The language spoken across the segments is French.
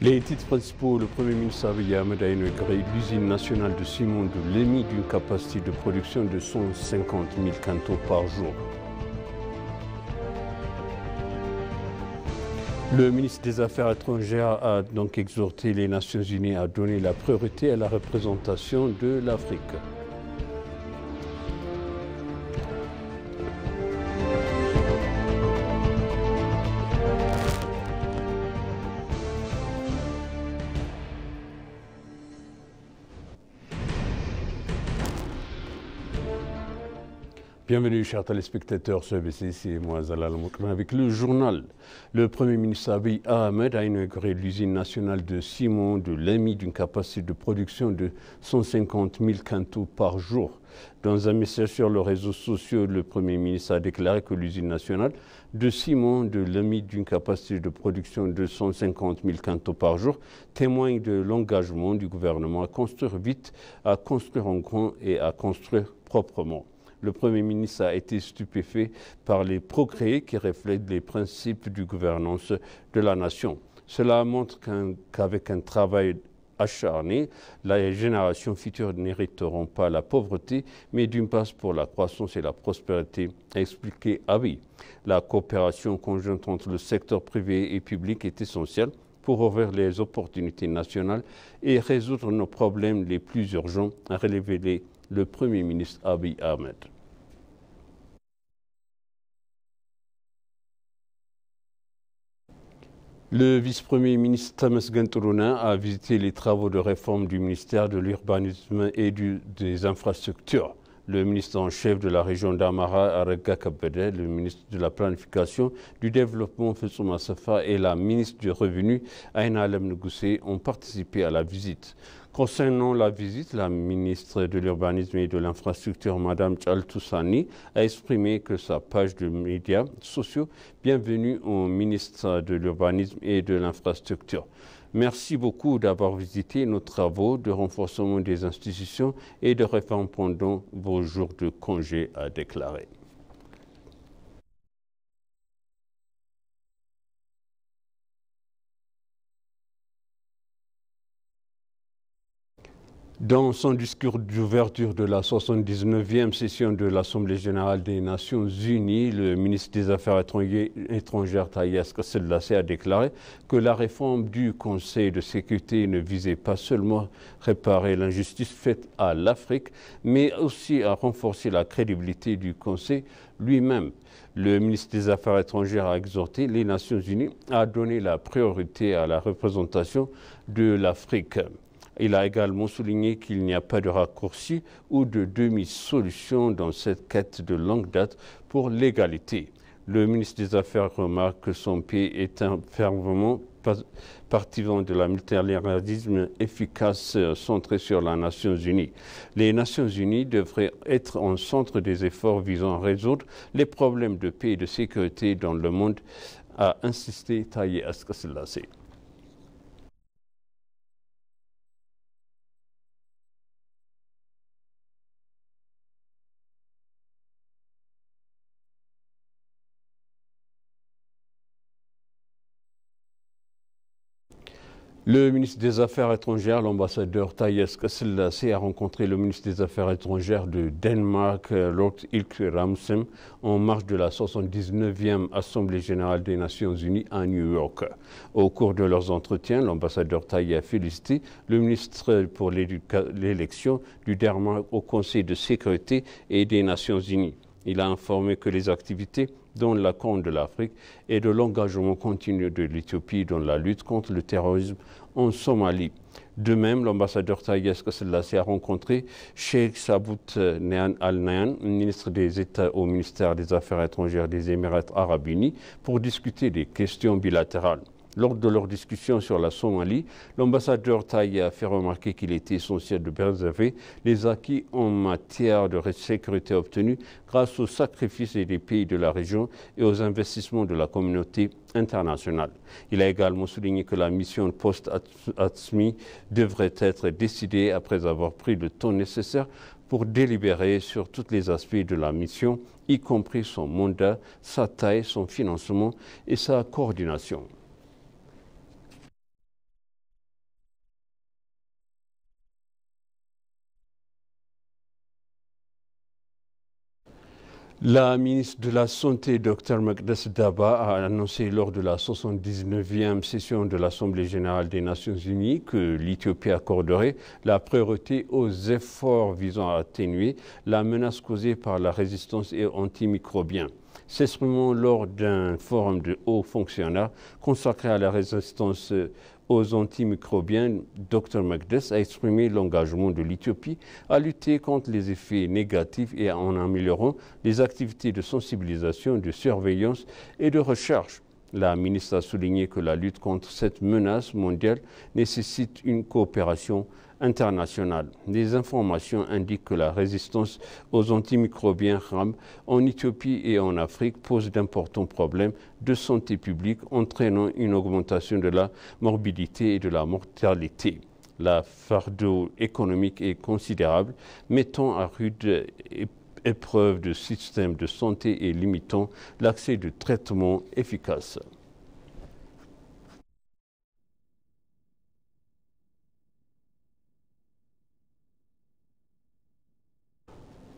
Les titres principaux, le Premier ministre Abiy Ahmed a inauguré l'usine nationale de ciment de Lémi d'une capacité de production de 150 000 quintaux par jour. Le ministre des Affaires étrangères a donc exhorté les Nations Unies à donner la priorité à la représentation de l'Afrique. Bienvenue, chers téléspectateurs sur ABC, c'est moi Zalal Moukran avec le journal. Le Premier ministre Abiy Ahmed a inauguré l'usine nationale de ciment de Lémi d'une capacité de production de 150 000 quintaux par jour. Dans un message sur les réseaux sociaux, le Premier ministre a déclaré que l'usine nationale de ciment de Lémi d'une capacité de production de 150 000 quintaux par jour témoigne de l'engagement du gouvernement à construire vite, à construire en grand et à construire proprement. Le Premier ministre a été stupéfait par les progrès qui reflètent les principes de gouvernance de la nation. Cela montre qu'avec un travail acharné, les générations futures n'hériteront pas la pauvreté, mais d'une passe pour la croissance et la prospérité, a expliqué Abiy. La coopération conjointe entre le secteur privé et public est essentielle pour ouvrir les opportunités nationales et résoudre nos problèmes les plus urgents, a révélé le Premier ministre Abiy Ahmed. Le vice-premier ministre Thomas Gantouruna a visité les travaux de réforme du ministère de l'Urbanisme et des Infrastructures. Le ministre en chef de la région d'Amara, Arega Kabede, le ministre de la Planification, du Développement, Fessouma Safa, et la ministre du Revenu, Aïna Alem Ngoussé, ont participé à la visite. Concernant la visite, la ministre de l'Urbanisme et de l'Infrastructure, Mme Tchal Toussani, a exprimé que sa page de médias sociaux, bienvenue au ministre de l'Urbanisme et de l'Infrastructure. Merci beaucoup d'avoir visité nos travaux de renforcement des institutions et de réforme pendant vos jours de congé, a déclaré. Dans son discours d'ouverture de la 79e session de l'Assemblée générale des Nations unies, le ministre des Affaires étrangères Taye Asselassie a déclaré que la réforme du Conseil de sécurité ne visait pas seulement à réparer l'injustice faite à l'Afrique, mais aussi à renforcer la crédibilité du Conseil lui-même. Le ministre des Affaires étrangères a exhorté les Nations unies à donner la priorité à la représentation de l'Afrique. Il a également souligné qu'il n'y a pas de raccourci ou de demi-solution dans cette quête de longue date pour l'égalité. Le ministre des Affaires remarque que son pays est un fervent partisan de la multilatéralisme efficace centré sur les Nations unies. Les Nations unies devraient être en centre des efforts visant à résoudre les problèmes de paix et de sécurité dans le monde, a insisté Taye Asselassie. Le ministre des Affaires étrangères, l'ambassadeur Taye Asselassie, a rencontré le ministre des Affaires étrangères de Danemark, Lord Ilke Ramsem, en marge de la 79e Assemblée générale des Nations unies à New York. Au cours de leurs entretiens, l'ambassadeur Taye a félicité le ministre pour l'élection du Danemark au Conseil de sécurité et des Nations unies. Il a informé que les activités dont la Corne de l'Afrique et de l'engagement continu de l'Éthiopie dans la lutte contre le terrorisme en Somalie. De même, l'ambassadeur Taye Asselassie a rencontré Sheikh Sabout Nean Al Nahyan, ministre des États au ministère des Affaires étrangères des Émirats arabes unis, pour discuter des questions bilatérales. Lors de leur discussion sur la Somalie, l'ambassadeur Taye a fait remarquer qu'il était essentiel de préserver les acquis en matière de sécurité obtenus grâce aux sacrifices des pays de la région et aux investissements de la communauté internationale. Il a également souligné que la mission post-ATSMI devrait être décidée après avoir pris le temps nécessaire pour délibérer sur tous les aspects de la mission, y compris son mandat, sa taille, son financement et sa coordination. La ministre de la Santé, Dr Makdes Daba, a annoncé lors de la 79e session de l'Assemblée générale des Nations unies que l'Éthiopie accorderait la priorité aux efforts visant à atténuer la menace causée par la résistance et antimicrobiens. S'exprimant lors d'un forum de hauts fonctionnaires consacré à la résistance aux antimicrobiens, Dr Makdes a exprimé l'engagement de l'Éthiopie à lutter contre les effets négatifs et en améliorant les activités de sensibilisation, de surveillance et de recherche. La ministre a souligné que la lutte contre cette menace mondiale nécessite une coopération internationale. Des informations indiquent que la résistance aux antimicrobiens RAM en Éthiopie et en Afrique pose d'importants problèmes de santé publique, entraînant une augmentation de la morbidité et de la mortalité. La fardeau économique est considérable, mettant à rude épreuve de système de santé et limitant l'accès de traitements efficaces.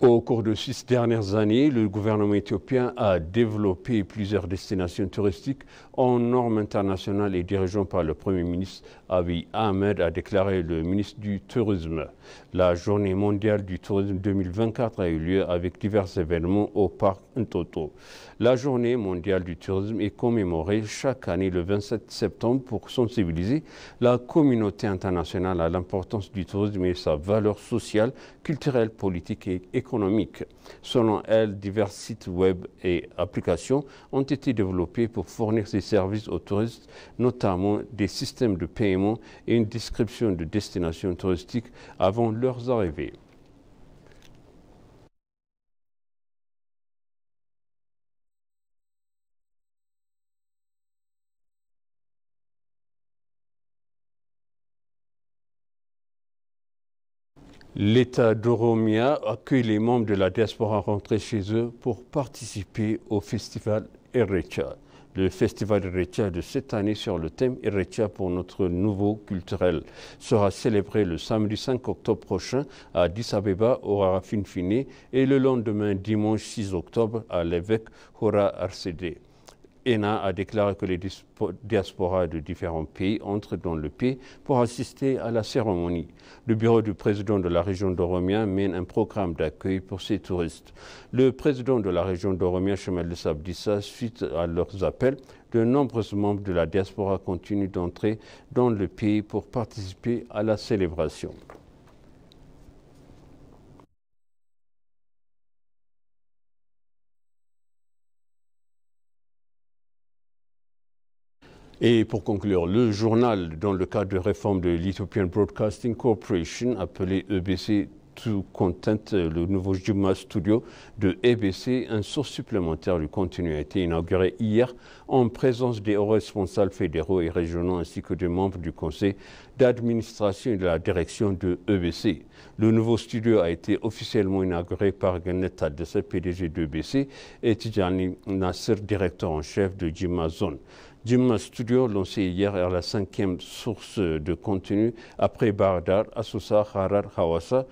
Au cours de 6 dernières années, le gouvernement éthiopien a développé plusieurs destinations touristiques en normes internationales et dirigées par le Premier ministre Abiy Ahmed, a déclaré le ministre du Tourisme. La Journée mondiale du tourisme 2024 a eu lieu avec divers événements au parc Ntoto. La Journée mondiale du tourisme est commémorée chaque année le 27 septembre pour sensibiliser la communauté internationale à l'importance du tourisme et sa valeur sociale, culturelle, politique et économique. Selon elle, divers sites web et applications ont été développés pour fournir ces services aux touristes, notamment des systèmes de paiement et une description de destinations touristiques avant leurs arrivées. L'État d'Oromia accueille les membres de la diaspora rentrés chez eux pour participer au festival Irrecha. Le festival Irrecha de cette année sur le thème Irrecha pour notre nouveau culturel sera célébré le samedi 5 octobre prochain à Addis Abeba au Rarafinfine et le lendemain dimanche 6 octobre à l'évêque Hora RCD. ENA a déclaré que les diasporas de différents pays entrent dans le pays pour assister à la cérémonie. Le bureau du président de la région d'Oromia mène un programme d'accueil pour ces touristes. Le président de la région d'Oromia, Shimellis Abdissa, suite à leurs appels, de nombreux membres de la diaspora continuent d'entrer dans le pays pour participer à la célébration. Et pour conclure, le journal, dans le cadre de réforme de l'Ethiopian Broadcasting Corporation, appelé EBC To Content, le nouveau Juma Studio de EBC, un source supplémentaire du contenu a été inauguré hier en présence des hauts responsables fédéraux et régionaux ainsi que des membres du conseil d'administration et de la direction de EBC. Le nouveau studio a été officiellement inauguré par Gannet Adessa, PDG de EBC, et Tidjani Nasser, directeur en chef de Jima Zone. Jima Studio, lancé hier, est la 5e source de contenu après Bardar, Asousa, Harar, Hawassa,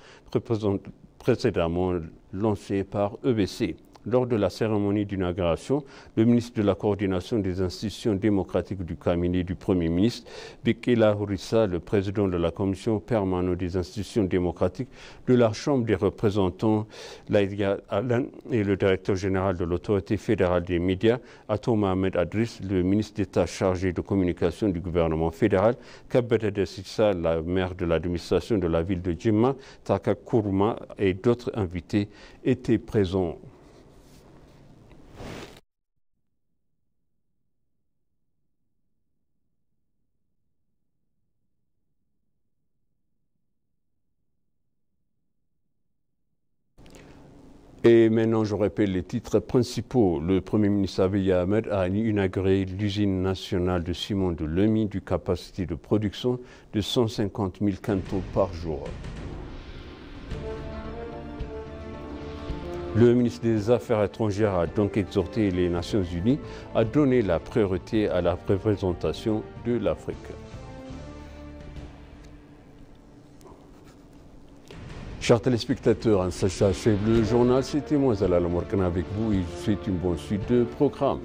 précédemment lancé par EBC. Lors de la cérémonie d'inauguration, le ministre de la Coordination des institutions démocratiques du cabinet du Premier ministre, Bekela Hourissa, le président de la Commission permanente des institutions démocratiques de la Chambre des représentants, Laïdia Alan, et le directeur général de l'Autorité fédérale des médias, Ato Mohamed Adris, le ministre d'État chargé de communication du gouvernement fédéral, Kabete Sissa, la maire de l'administration de la ville de Jimma, Taka Kourma et d'autres invités étaient présents. Et maintenant, je rappelle les titres principaux. Le Premier ministre Abiy Ahmed a inauguré l'usine nationale de ciment de Lemi d'une capacité de production de 150 000 quintaux par jour. Le ministre des Affaires étrangères a donc exhorté les Nations Unies à donner la priorité à la représentation de l'Afrique. Chers téléspectateurs, en s'achève le journal, c'était moi Zalal Morkan avec vous et je vous souhaite une bonne suite de programme.